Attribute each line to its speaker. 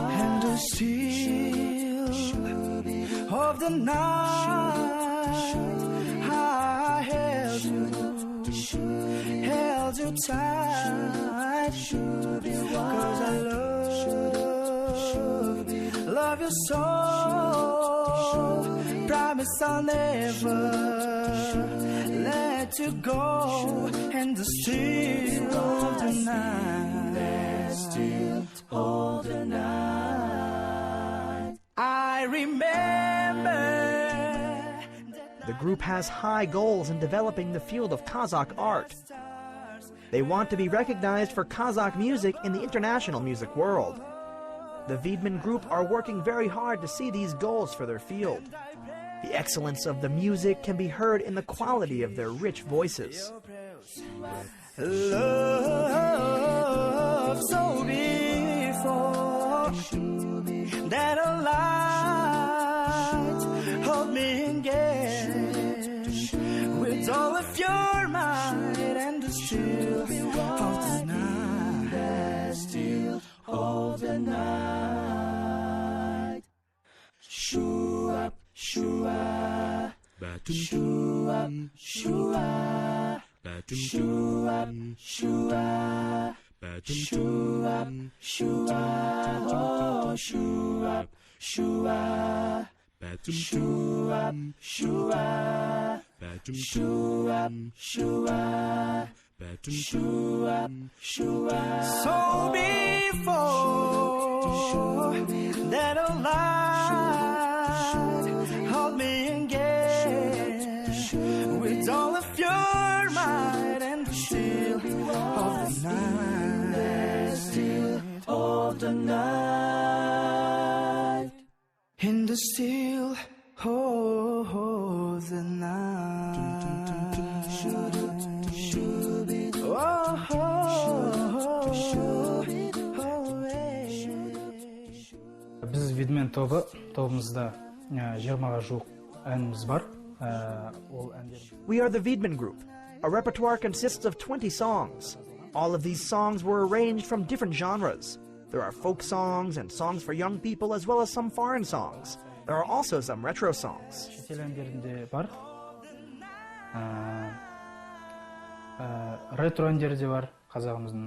Speaker 1: And the still of the night, I held you tight, 'cause I love you so. Promise I'll never let you go. And the still of the night, still of the night, I remember.
Speaker 2: The group has high goals in developing the field of Kazakh art. They want to be recognized for Kazakh music in the international music world. The Vidmen group are working very hard to see these goals for their field. The excellence of the music can be heard in the quality of their rich voices.
Speaker 1: Love so before that a light hold me engaged with all of your might, and the still of the night, still of the night. Shoo up, shoo up, shoo up, shoo up, shoo up, shoo up, shoo up, shoo up, oh, shoo up, shoo up, shoo up, shoo up, shoo up, shoo up, shoo up, shoo up. So before that a light hold me engaged with all of your might, and the still of the night, still of the night, in the still of the night.
Speaker 3: Biz Vidmen тобымызда 20-ға жуық әніміз бар.
Speaker 2: We are the Vidmen group. Our repertoire consists of 20 songs. All of these songs were arranged from different genres. There are folk songs and songs for young people, as well as some foreign songs. There are also some retro songs.
Speaker 3: Шетел әндерінде бар. Ретро әндері де бар, қазағымыздың.